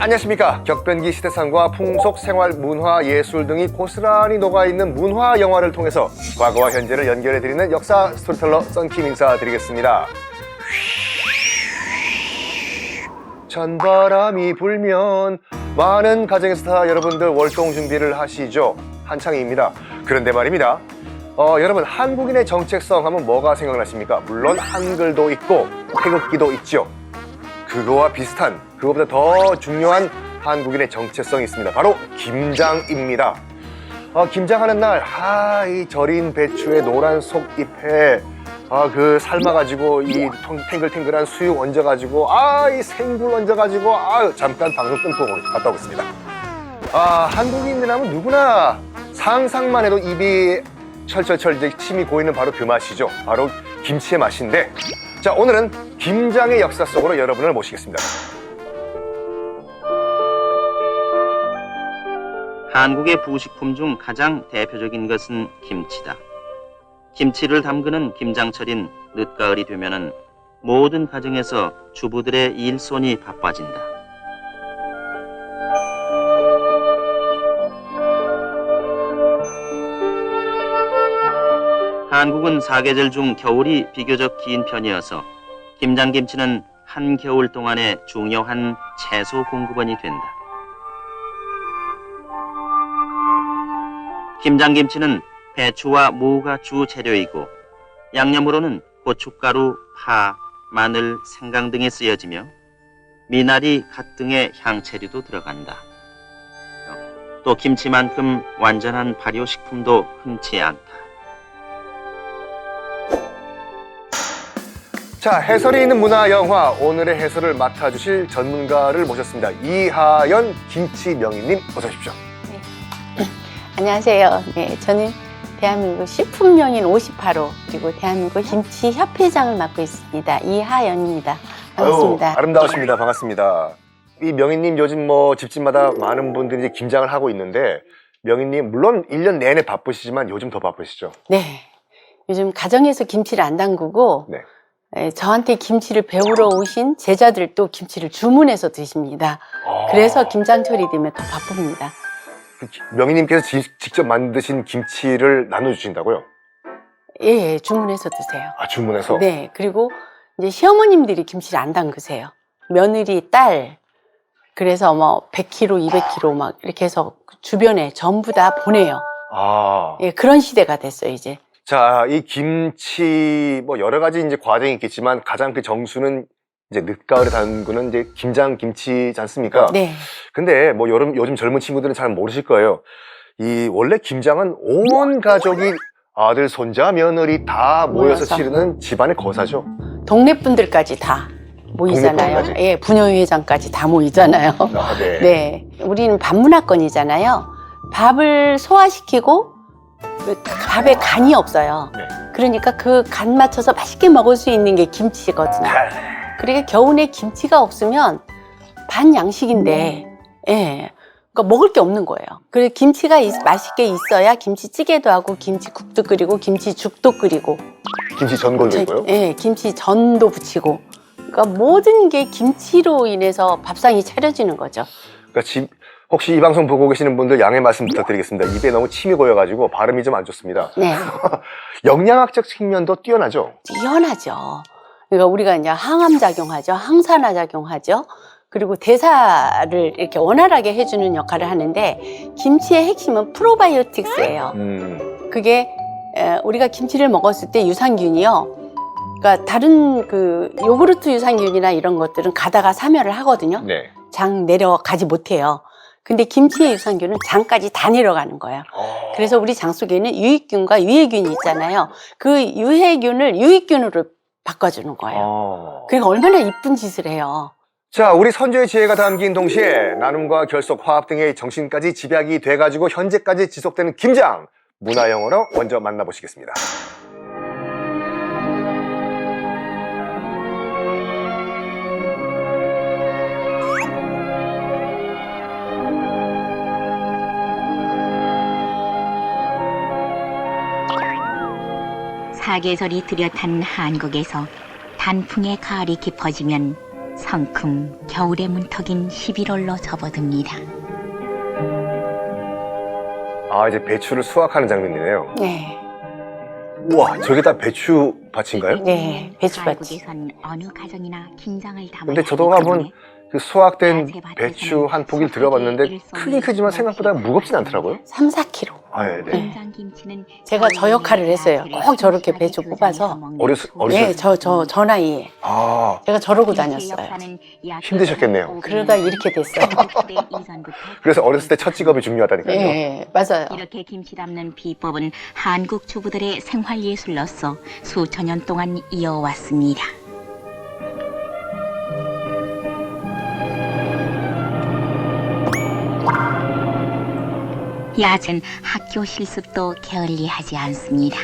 안녕하십니까. 격변기 시대상과 풍속, 생활, 문화, 예술 등이 고스란히 녹아있는 문화 영화를 통해서 과거와 현재를 연결해드리는 역사 스토리텔러 썬킴 인사드리겠습니다. 찬바람이 불면 많은 가정에서 다 여러분들 월동 준비를 하시죠. 한창입니다. 그런데 말입니다. 여러분, 한국인의 정체성 하면 뭐가 생각나십니까? 물론 한글도 있고 태극기도 있죠. 그거와 비슷한, 그거보다 더 중요한 한국인의 정체성이 있습니다. 바로 김장입니다. 김장하는 날, 이 절인 배추의 노란 속잎에 그 삶아가지고 이 탱글탱글한 수육 얹어가지고 이 생굴 얹어가지고 잠깐 방송 끊고 갔다 오겠습니다. 한국인들 하면 누구나 상상만 해도 입이 철철철 이제 침이 고이는 바로 그 맛이죠. 바로 김치의 맛인데, 자, 오늘은 김장의 역사 속으로 여러분을 모시겠습니다. 한국의 부식품 중 가장 대표적인 것은 김치다. 김치를 담그는 김장철인 늦가을이 되면은 모든 가정에서 주부들의 일손이 바빠진다. 한국은 사계절 중 겨울이 비교적 긴 편이어서 김장김치는 한겨울 동안의 중요한 채소 공급원이 된다. 김장김치는 배추와 무가 주 재료이고 양념으로는 고춧가루, 파, 마늘, 생강 등이 쓰여지며 미나리, 갓 등의 향채류도 들어간다. 또 김치만큼 완전한 발효식품도 흔치 않다. 자, 해설이 있는 문화 영화, 오늘의 해설을 맡아주실 전문가를 모셨습니다. 이하연 김치명인님, 어서 오십시오. 네. 안녕하세요. 네, 저는 대한민국 식품명인 58호 그리고 대한민국 김치협회장을 맡고 있습니다. 이하연입니다. 반갑습니다. 아름다우십니다. 반갑습니다. 이 명인님 요즘 집집마다 많은 분들이 이제 김장을 하고 있는데, 명인님 물론 1년 내내 바쁘시지만 요즘 더 바쁘시죠? 네. 요즘 가정에서 김치를 안 담그고 네. 저한테 김치를 배우러 오신 제자들도 김치를 주문해서 드십니다. 그래서 김장철이 되면 더 바쁩니다. 명인님께서 직접 만드신 김치를 나눠주신다고요? 예, 주문해서 드세요. 주문해서? 네. 그리고 이제 시어머님들이 김치를 안 담그세요. 며느리, 딸. 그래서 100kg, 200kg 막 이렇게 해서 주변에 전부 다 보내요. 예, 그런 시대가 됐어요, 이제. 자, 이 김치 여러 가지 이제 과정이 있겠지만 가장 그 정수는 이제 늦가을에 담그는 이제 김장 김치지 않습니까? 네. 근데 요즘 젊은 친구들은 잘 모르실 거예요. 이 원래 김장은 온 가족이 아들, 손자, 며느리 다 모여서 치르는 집안의 거사죠. 동네 분들까지 다 모이잖아요. 동네 예, 부녀회장까지 다 모이잖아요. 네. 네. 우리는 밥문화권이잖아요. 밥을 소화시키고 밥에 간이 없어요. 네. 그러니까 그 간 맞춰서 맛있게 먹을 수 있는 게 김치거든요. 그러니까 겨우내 김치가 없으면 반양식인데, 예. 그러니까 먹을 게 없는 거예요. 그래서 김치가 맛있게 있어야 김치찌개도 하고 김치국도 끓이고 김치죽도 끓이고 김치 전골도 있고요? 예, 김치전도 부치고. 그러니까 모든 게 김치로 인해서 밥상이 차려지는 거죠. 그러니까 혹시 이 방송 보고 계시는 분들 양해 말씀 부탁드리겠습니다. 입에 너무 침이 고여가지고 발음이 좀 안 좋습니다. 네. 영양학적 측면도 뛰어나죠? 뛰어나죠. 그러니까 우리가 이제 항암작용하죠. 항산화 작용하죠. 그리고 대사를 이렇게 원활하게 해주는 역할을 하는데, 김치의 핵심은 프로바이오틱스예요. 그게 우리가 김치를 먹었을 때 유산균이요. 그러니까 다른 그 요구르트 유산균이나 이런 것들은 가다가 사멸을 하거든요. 네. 장 내려가지 못해요. 근데 김치의 유산균은 장까지 다 내려가는 거예요. 그래서 우리 장 속에는 유익균과 유해균이 있잖아요. 그 유해균을 유익균으로 바꿔주는 거예요. 그러니까 얼마나 이쁜 짓을 해요. 자, 우리 선조의 지혜가 담긴 동시에 나눔과 결속, 화합 등의 정신까지 집약이 돼가지고 현재까지 지속되는 김장, 문화영어로 먼저 만나보시겠습니다. 사계절이 뚜렷한 한국에서 단풍의 가을이 깊어지면 성큼 겨울의 문턱인 11월로 접어듭니다. 아, 이제 배추를 수확하는 장면이네요. 네. 우와, 저게 다 배추 밭인가요? 네, 배추밭이. 한국에선 어느 가정이나 김장을 담아 근데 저도 한번 그 수확된 배추 한 포기를 들어봤는데 크긴 크지만 생각보다 무겁진 않더라고요. 3, 4kg. 아, 네. 김장김치는 제가 저 역할을 했어요. 꼭 저렇게 배추 뽑아서. 어렸을 네, 저 나이에. 아, 제가 저러고 다녔어요. 힘드셨겠네요. 그러다 이렇게 됐어요. 그래서 어렸을 때 첫 직업이 중요하다니까요. 네, 맞아요. 이렇게 김치 담는 비법은 한국 주부들의 생활 예술로서 수천 년 동안 이어왔습니다. 야전 학교 실습도 게을리하지 않습니다.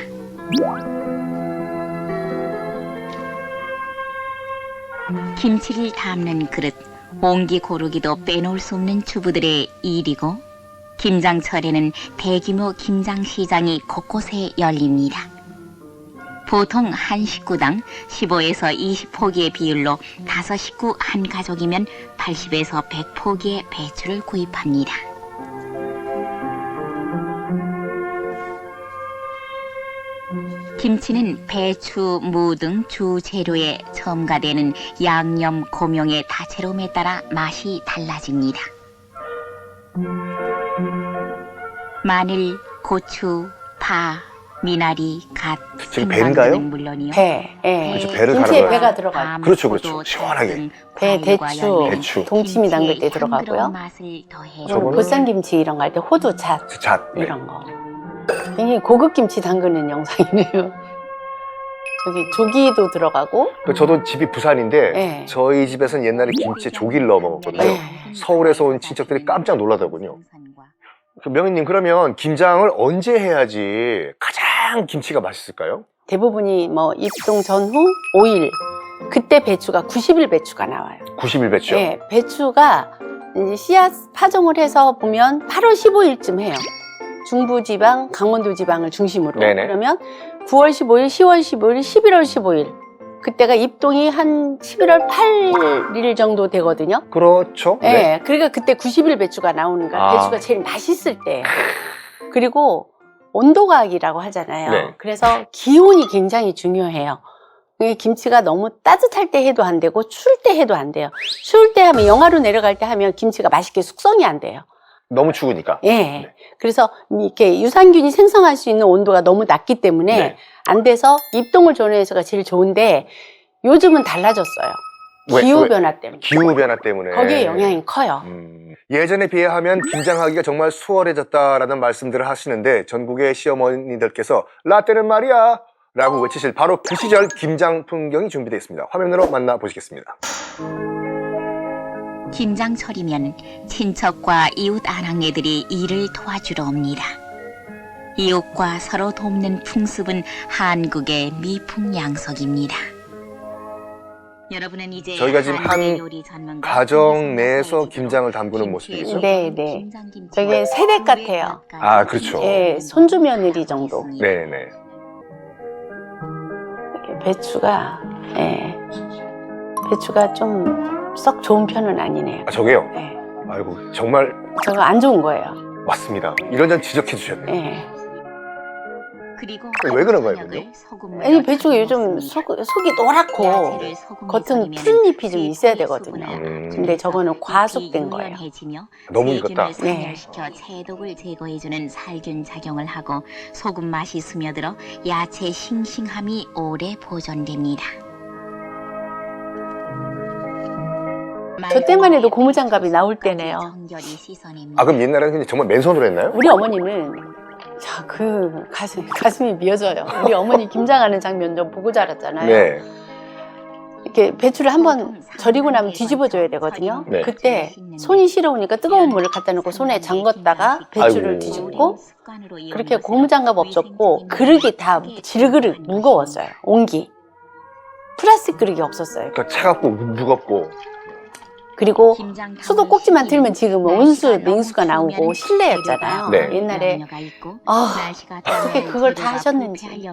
김치를 담는 그릇, 옹기 고르기도 빼놓을 수 없는 주부들의 일이고, 김장철에는 대규모 김장시장이 곳곳에 열립니다. 보통 한 식구당 15에서 20포기의 비율로 5식구 한 가족이면 80에서 100포기의 배추를 구입합니다. 김치는 배추, 무 등 주 재료에 첨가되는 양념, 고명의 다채로움에 따라 맛이 달라집니다. 마늘, 고추, 파, 미나리, 갓, 지금 배인가요? 생강은 물론이요. 배, 예. 그렇죠, 배를 김치에 갈아가지고. 배가 들어가요. 밤, 그렇죠, 포도, 그렇죠. 잣 시원하게. 등 배, 과일과 대추, 열매, 대추. 동치미 담글 때 김치의 향그러운 들어가고요. 맛을 더해 저거는 보쌈김치 이런 거 할 때 호두, 잣 잣. 네. 이런 거. 굉장히 고급 김치 담그는 영상이네요. 저기 조기도 들어가고. 저도 집이 부산인데 네. 저희 집에서는 옛날에 김치에 조기를 넣어 먹었거든요. 네. 서울에서 온 친척들이 깜짝 놀라더군요. 그 명희님, 그러면 김장을 언제 해야지 가장 김치가 맛있을까요? 대부분이 뭐 입동 전후 5일. 그때 배추가 90일 배추가 나와요. 90일 배추요? 네, 배추가 이제 씨앗 파종을 해서 보면 8월 15일쯤 해요. 중부지방, 강원도지방을 중심으로. 네네. 그러면 9월 15일, 10월 15일, 11월 15일. 그때가 입동이 한 11월 8일 정도 되거든요. 그렇죠. 네. 그러니까 그때 90일 배추가 나오는 거야. 아. 배추가 제일 맛있을 때. 그리고 온도각이라고 하잖아요. 네. 그래서 기온이 굉장히 중요해요. 이게 김치가 너무 따뜻할 때 해도 안 되고 추울 때 해도 안 돼요. 추울 때 하면 영하로 내려갈 때 하면 김치가 맛있게 숙성이 안 돼요. 너무 추우니까. 예. 네. 그래서 이렇게 유산균이 생성할 수 있는 온도가 너무 낮기 때문에 네. 안 돼서 입동을 조련해서가 제일 좋은데 요즘은 달라졌어요. 왜? 기후 변화 때문에. 기후 변화 때문에. 거기에 영향이 커요. 예전에 비하면 김장하기가 정말 수월해졌다라는 말씀들을 하시는데 전국의 시어머니들께서 라떼는 말이야 라고 외치실 바로 그 시절 김장 풍경이 준비되어 있습니다. 화면으로 만나보시겠습니다. 김장철이면 친척과 이웃 아낙네들이 일을 도와주러 옵니다. 이웃과 서로 돕는 풍습은 한국의 미풍양속입니다. 여러분은 이제 저희가 지금 한 한국의 요리 전문가 가정 내에서 김장을 담그는 모습이죠? 네, 네. 저게 세댁 같아요. 아, 그렇죠. 예, 손주 며느리 정도. 네네. 이렇게 배추가, 예. 배추가 좀 썩 좋은 편은 아니네요. 아, 저게요? 예. 아이고, 정말 저거 안 좋은 거예요. 맞습니다. 이런 점 지적해 주셨네요. 예. 그리고 왜 그런 거예요, 그건요? 아니, 배추가 요즘 속이 노랗고 겉은 푸른 잎이 좀 있어야 되거든요. 근데 저거는 과속된 거예요. 너무 익었다. 네. 시켜 체독을 제거해주는 살균 작용을 하고 소금 맛이 스며들어 야채 싱싱함이 오래 보존됩니다. 저 때만 해도 고무장갑이 나올 때네요. 아, 그럼 옛날에는 그냥 정말 맨손으로 했나요? 우리 어머니는 자, 그 가슴이 미어져요. 우리 어머니 김장하는 장면 좀 보고 자랐잖아요. 네. 이렇게 배추를 한번 절이고 나면 뒤집어줘야 되거든요. 네. 그때 손이 시려우니까 뜨거운 물을 갖다 놓고 손에 잠궜다가 배추를 아이고. 뒤집고 그렇게 고무장갑 없었고 그릇이 다 질그릇 무거웠어요. 옹기. 플라스틱 그릇이 없었어요. 그러니까 차갑고 무겁고. 그리고 수도꼭지만 틀면 지금은 온수, 냉수가 나오고 실내였잖아요. 네. 옛날에 어떻게 그걸 다 하셨는지.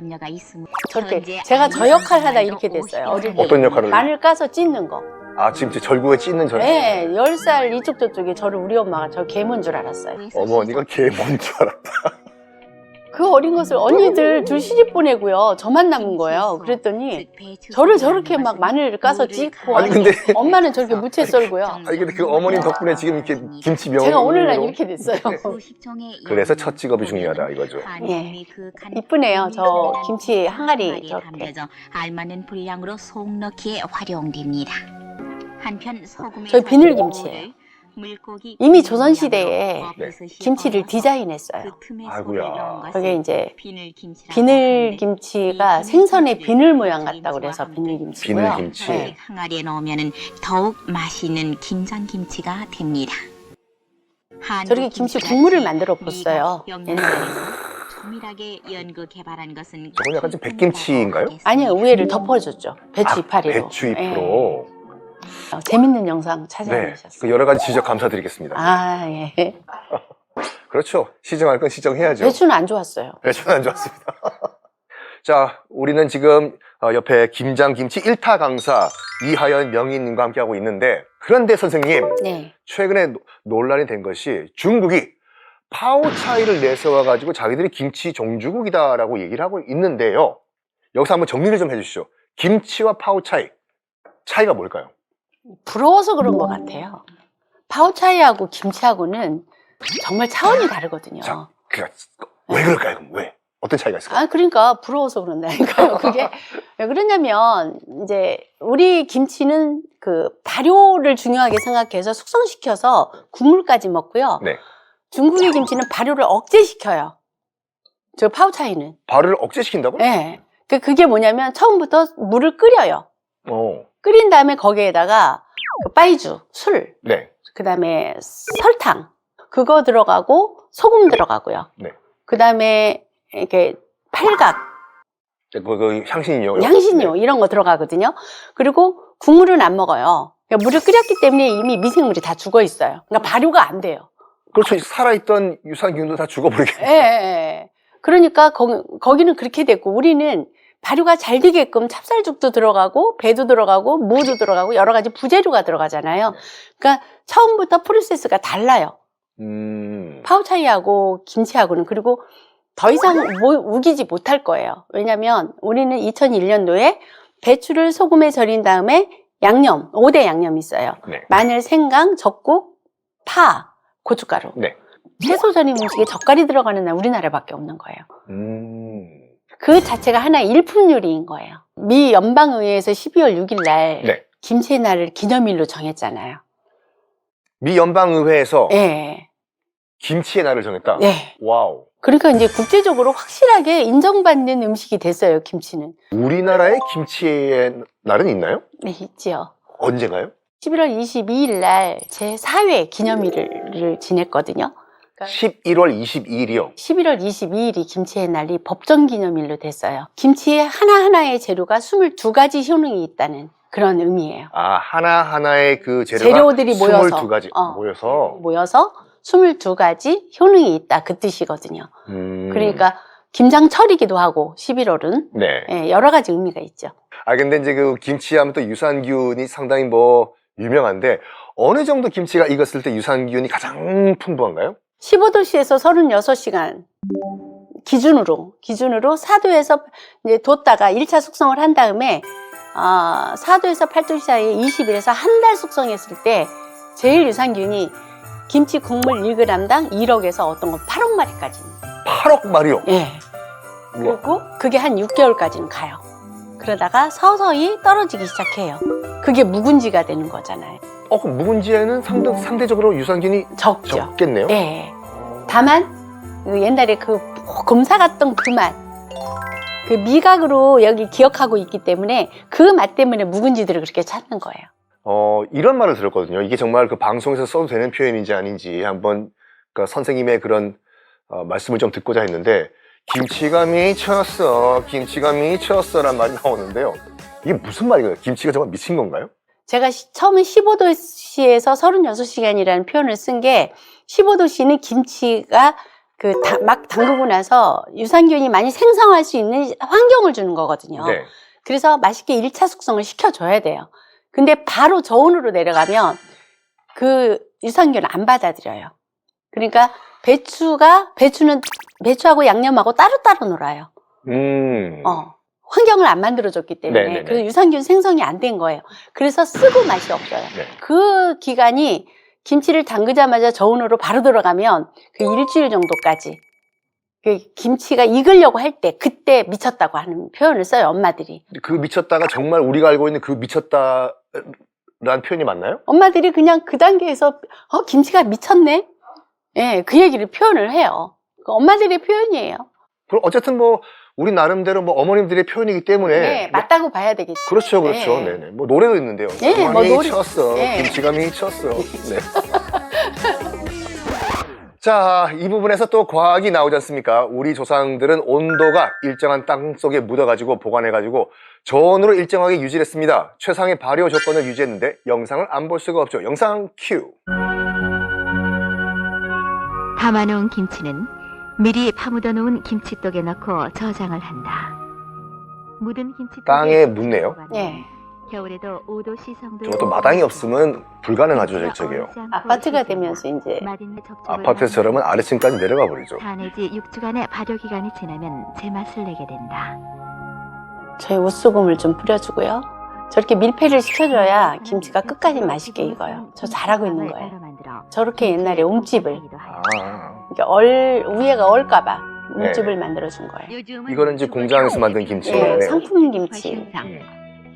저렇게 제가 저 역할 하다 이렇게 됐어요. 어릴 때 어떤 역할을? 마늘 까서 찢는 거. 아, 지금 절구에 찢는 절. 네, 10살 이쪽 저쪽에 저를 우리 엄마가 저 개몬 줄 알았어요. 어머니가 개뭔 줄 알았다. 그 어린 것을 언니들 둘 시집 보내고요. 저만 남은 거예요. 그랬더니 저를 저렇게 막 마늘을 까서 찢고 아니, 근데. 엄마는 저렇게 무채 썰고요. 아니, 근데 그 어머님 덕분에 지금 이렇게 김치 명으로. 제가 오늘날 이렇게 됐어요. 그래서 첫 직업이 중요하다, 이거죠. 예. 이쁘네요. 저 김치 항아리 저렇게. 알맞는 분량으로 속 넣기에 활용됩니다. 한편 소금에 저희 비늘김치예요. 물고기 이미 조선시대에 네. 김치를 디자인했어요. 아이고야. 그게 이제 비늘김치가 비늘김치가 생선의 비늘 모양 같다고 그래서 비늘김치고요. 비늘김치. 네. 항아리에 넣으면 더욱 맛있는 김장김치가 됩니다. 저렇게 김치 국물을 만들어 봤어요. 옛날에. 조밀하게 연구 개발한 것은 저건 약간 좀 백김치인가요? 아니요, 위에를 덮어줬죠. 배추 이파리로. 배추 잎으로. 예. 재밌는 영상 네. 찾아내셨어요. 그 여러 가지 지적 감사드리겠습니다. 아, 예. 그렇죠. 시정할 건 시정해야죠. 배추는 안 좋았어요. 배추는 안 좋았습니다. 자, 우리는 지금 옆에 김장김치 1타 강사 이하연 명인님과 함께하고 있는데, 그런데 선생님, 네. 최근에 논란이 된 것이 중국이 파오차이를 내세워가지고 자기들이 김치 종주국이다라고 얘기를 하고 있는데요. 여기서 한번 정리를 좀 해주시죠. 김치와 파오차이, 차이가 뭘까요? 부러워서 그런 것 같아요. 파오차이하고 김치하고는 정말 차원이 다르거든요. 자, 그러니까 왜 그럴까요? 그럼 왜? 어떤 차이가 있을까요? 아, 그러니까 부러워서 그런다니까요. 그게 왜 그러냐면 이제 우리 김치는 그 발효를 중요하게 생각해서 숙성시켜서 국물까지 먹고요. 네. 중국의 김치는 발효를 억제시켜요. 저 파오차이는. 발효를 억제시킨다고? 네. 그게 뭐냐면 처음부터 물을 끓여요. 끓인 다음에 거기에다가 그 빠이주, 술, 네. 그 다음에 설탕, 그거 들어가고 소금 들어가고요. 네. 그 다음에 이렇게 팔각, 그 향신료. 향신료 이런 거 들어가거든요. 그리고 국물은 안 먹어요. 그러니까 물을 끓였기 때문에 이미 미생물이 다 죽어 있어요. 그러니까 발효가 안 돼요. 그렇죠. 살아있던 유산균도 다 죽어버리겠네요. 예, 예. 그러니까 거기는 그렇게 됐고 우리는 발효가 잘 되게끔 찹쌀죽도 들어가고 배도 들어가고 무도 들어가고 여러 가지 부재료가 들어가잖아요. 그러니까 처음부터 프로세스가 달라요. 파오차이하고 김치하고는. 그리고 더 이상 우기지 못할 거예요. 왜냐하면 우리는 2001년도에 배추를 소금에 절인 다음에 양념, 5대 양념이 있어요. 네. 마늘, 생강, 적국, 파, 고춧가루. 네. 채소 절임 음식에 젓갈이 들어가는 날 우리나라밖에 없는 거예요. 그 자체가 하나의 일품 요리인 거예요. 미 연방의회에서 12월 6일 날 네. 김치의 날을 기념일로 정했잖아요. 미 연방의회에서 네. 김치의 날을 정했다. 네. 와우. 그러니까 이제 국제적으로 확실하게 인정받는 음식이 됐어요, 김치는. 우리나라에 김치의 날은 있나요? 네, 있지요. 언젠가요? 11월 22일 날 제4회 기념일을 지냈거든요. 11월 22일이요. 11월 22일이 김치의 날이 법정 기념일로 됐어요. 김치의 하나하나의 재료가 22가지 효능이 있다는 그런 의미예요. 아, 하나하나의 그 재료들이 모여서 22가지 모여서 22가지 효능이 있다, 그 뜻이거든요. 그러니까 김장철이기도 하고 11월은 네. 예, 여러 가지 의미가 있죠. 아, 근데 이제 그 김치하면 또 유산균이 상당히 유명한데 어느 정도 김치가 익었을 때 유산균이 가장 풍부한가요? 15도씨에서 36시간 기준으로 4도에서 이제 뒀다가 1차 숙성을 한 다음에 4도에서 8도 사이에 20일에서 한 달 숙성했을 때 제일 유산균이 김치 국물 1g당 1억에서 어떤 건 8억 마리까지. 8억 마리요? 예. 그리고 그게 한 6개월까지는 가요. 그러다가 서서히 떨어지기 시작해요. 그게 묵은지가 되는 거잖아요. 그럼 묵은지에는 상대적으로 유산균이 적죠. 적겠네요? 예. 다만 그 옛날에 그 검사 같던 그 맛, 그 미각으로 여기 기억하고 있기 때문에 그 맛 때문에 묵은지들을 그렇게 찾는 거예요. 이런 말을 들었거든요. 이게 정말 그 방송에서 써도 되는 표현인지 아닌지 한번 그 선생님의 그런 말씀을 좀 듣고자 했는데, 김치가 미쳤어, 김치가 미쳤어란 말이 나오는데요. 이게 무슨 말인가요? 김치가 정말 미친 건가요? 제가 처음에 15도씨에서 36시간이라는 표현을 쓴 게 15도씨는 김치가 막 담그고 나서 유산균이 많이 생성할 수 있는 환경을 주는 거거든요. 네. 그래서 맛있게 1차 숙성을 시켜줘야 돼요. 근데 바로 저온으로 내려가면 그 유산균을 안 받아들여요. 그러니까 배추는 배추하고 양념하고 따로따로 놀아요. 환경을 안 만들어줬기 때문에 네네네. 그래서 유산균 생성이 안 된 거예요. 그래서 쓰고 맛이 없어요. 네. 그 기간이 김치를 담그자마자 저온으로 바로 들어가면 그 일주일 정도까지 그 김치가 익으려고 할 때 그때 미쳤다고 하는 표현을 써요, 엄마들이. 그 미쳤다가 정말 우리가 알고 있는 그 미쳤다라는 표현이 맞나요? 엄마들이 그냥 그 단계에서 김치가 미쳤네? 예, 그 얘기를 표현을 해요. 그 엄마들의 표현이에요. 그럼 어쨌든 뭐 우리 나름대로 뭐 어머님들의 표현이기 때문에 네, 맞다고 봐야 되겠죠. 그렇죠, 그렇죠. 네. 네네. 뭐 노래도 있는데요. 네, 뭐 노래- 미쳤어. 네. 김치가 미쳤어. 네. 자, 이 부분에서 또 과학이 나오지 않습니까? 우리 조상들은 온도가 일정한 땅 속에 묻어가지고 보관해가지고 저온으로 일정하게 유지했습니다. 최상의 발효 조건을 유지했는데 영상을 안 볼 수가 없죠. 영상 큐. 담아놓은 김치는 미리 파묻어 놓은 김치독에 넣고 저장을 한다. 묻은 김치 땅에 묻네요. 예. 겨울에도 5도씨 정도. 저것도 마당이 없으면 불가능하죠, 저게요. 아파트가 되면서 이제 아파트처럼은 아래층까지 내려가 버리죠. 4 내지 6주간의 발효 기간이 지나면 제맛을 내게 된다. 저희 옷소금을 좀 뿌려주고요. 저렇게 밀폐를 시켜줘야 김치가 끝까지 맛있게 익어요. 저 잘하고 있는 거예요. 저렇게 옛날에 움집을 아, 위에가 얼까봐 움집을 네. 만들어준 거예요. 이거는 이제 공장에서 만든 김치. 네, 네. 상품 김치.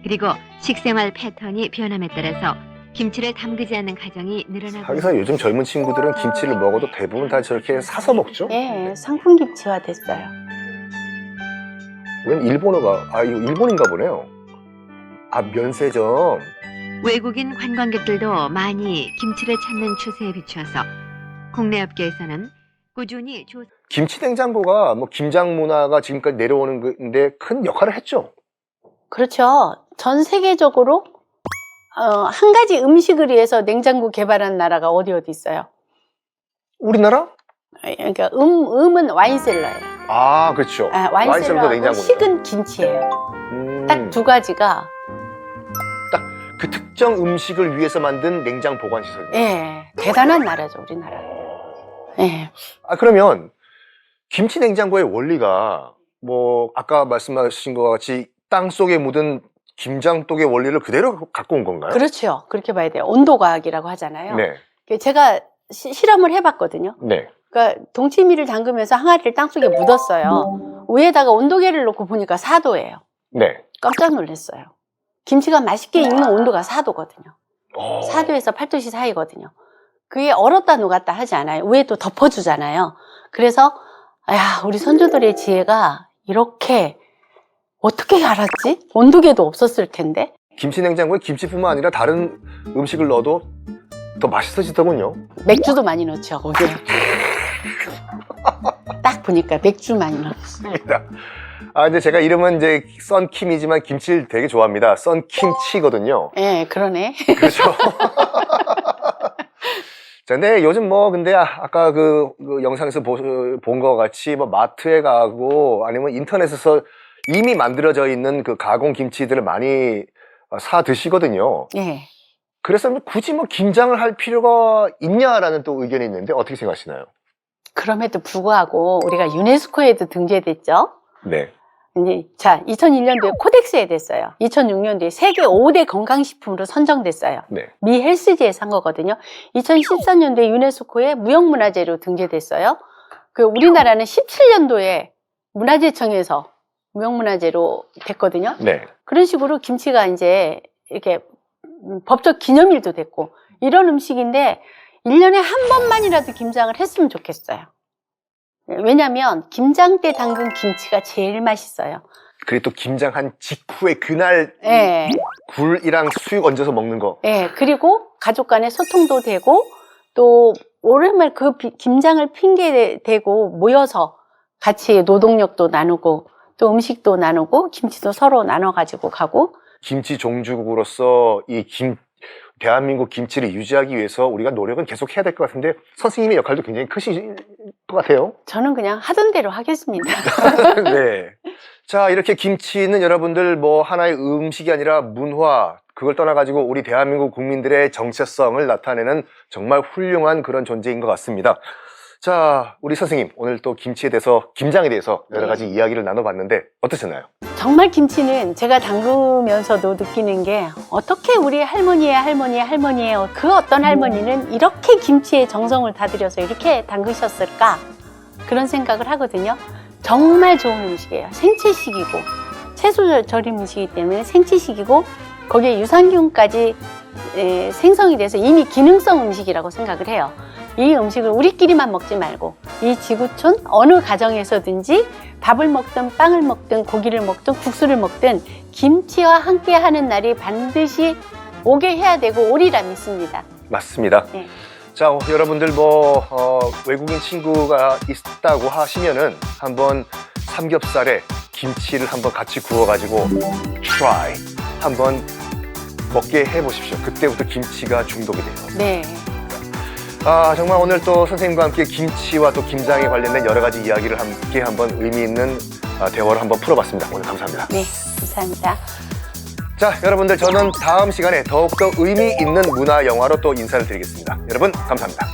그리고 식생활 패턴이 변함에 따라서 김치를 담그지 않는 가정이 늘어나고 하기사 요즘 젊은 친구들은 김치를 먹어도 대부분 다 저렇게 사서 먹죠? 네, 상품 김치화 됐어요. 웬 일본어가, 이거 일본인가 보네요. 면세점. 외국인 관광객들도 많이 김치를 찾는 추세에 비추어서 국내 업계에서는 꾸준히 김치 냉장고가 뭐 김장 문화가 지금까지 내려오는 건데 큰 역할을 했죠. 그렇죠. 전 세계적으로 한 가지 음식을 위해서 냉장고 개발한 나라가 어디 있어요? 우리나라? 그러니까 음은 와인셀러예요. 아, 그렇죠. 와인셀러도 와인셀러하고 냉장고. 식은 김치예요. 딱 두 가지가. 그 특정 음식을 위해서 만든 냉장 보관 시설. 예, 대단한 나라죠, 우리나라. 예. 그러면 김치 냉장고의 원리가 뭐 아까 말씀하신 것 같이 땅 속에 묻은 김장독의 원리를 그대로 갖고 온 건가요? 그렇죠. 그렇게 봐야 돼요. 온도과학이라고 하잖아요. 네. 제가 실험을 해봤거든요. 네. 그러니까 동치미를 담그면서 항아리를 땅속에 묻었어요. 위에다가 온도계를 놓고 보니까 4도예요. 네. 깜짝 놀랐어요. 김치가 맛있게 익는 온도가 4도거든요. 오. 4도에서 8도씨 사이거든요. 그게 얼었다 녹았다 하지 않아요. 위에 또 덮어주잖아요. 그래서 우리 선조들의 지혜가 이렇게 어떻게 알았지? 온도계도 없었을 텐데. 김치 냉장고에 김치뿐만 아니라 다른 음식을 넣어도 더 맛있어지더군요. 맥주도 많이 넣죠, 거기에. 딱 보니까 맥주 많이 넣었어요. 근데 제가 이름은 이제 썬킴이지만 김치를 되게 좋아합니다. 썬킴치거든요. 예, 그러네. 그렇죠. 자, 근데 요즘 뭐, 근데 아까 그 영상에서 본 것 같이 뭐 마트에 가고 아니면 인터넷에서 이미 만들어져 있는 그 가공 김치들을 많이 사 드시거든요. 예. 그래서 굳이 뭐 김장을 할 필요가 있냐라는 또 의견이 있는데 어떻게 생각하시나요? 그럼에도 불구하고 우리가 유네스코에도 등재됐죠. 네. 자, 2001년도에 코덱스에 됐어요. 2006년도에 세계 5대 건강식품으로 선정됐어요. 네. 미 헬스지에서 한 거거든요. 2014년도에 유네스코에 무형문화재로 등재됐어요. 우리나라는 17년도에 문화재청에서 무형문화재로 됐거든요. 네. 그런 식으로 김치가 이제 이렇게 법적 기념일도 됐고 이런 음식인데 1년에 한 번만이라도 김장을 했으면 좋겠어요. 왜냐면 김장 때 담근 김치가 제일 맛있어요. 그리고 또 김장한 직후에 그날 예. 굴이랑 수육 얹어서 먹는 거. 예. 그리고 가족 간의 소통도 되고 또 오랜만에 그 김장을 핑계 대고 모여서 같이 노동력도 나누고 또 음식도 나누고 김치도 서로 나눠 가지고 가고. 김치 종주국으로서 대한민국 김치를 유지하기 위해서 우리가 노력은 계속 해야 될 것 같은데 선생님의 역할도 굉장히 크실 것 같아요. 저는 그냥 하던 대로 하겠습니다. 네. 자, 이렇게 김치는 여러분들 뭐 하나의 음식이 아니라 문화, 그걸 떠나가지고 우리 대한민국 국민들의 정체성을 나타내는 정말 훌륭한 그런 존재인 것 같습니다. 자, 우리 선생님, 오늘 또 김치에 대해서, 김장에 대해서 여러 가지 이야기를 나눠봤는데 어떠셨나요? 정말 김치는 제가 담그면서도 느끼는 게 어떻게 우리 할머니의 그 어떤 할머니는 이렇게 김치에 정성을 다 들여서 이렇게 담그셨을까? 그런 생각을 하거든요. 정말 좋은 음식이에요. 생채식이고 채소 절임 음식이기 때문에 생채식이고 거기에 유산균까지 생성이 돼서 이미 기능성 음식이라고 생각을 해요. 이 음식을 우리끼리만 먹지 말고 이 지구촌 어느 가정에서든지 밥을 먹든 빵을 먹든 고기를 먹든 국수를 먹든 김치와 함께 하는 날이 반드시 오게 해야 되고 오리라 믿습니다. 맞습니다. 네. 자, 여러분들 뭐 외국인 친구가 있다고 하시면은 한번 삼겹살에 김치를 한번 같이 구워가지고 try 한번 먹게 해보십시오. 그때부터 김치가 중독이 돼요. 네. 아, 정말 오늘 또 선생님과 함께 김치와 또 김장에 관련된 여러 가지 이야기를 함께 한번 의미 있는 대화를 한번 풀어봤습니다. 오늘 감사합니다. 네, 감사합니다. 자, 여러분들 저는 다음 시간에 더욱더 의미 있는 문화 영화로 또 인사를 드리겠습니다. 여러분 감사합니다.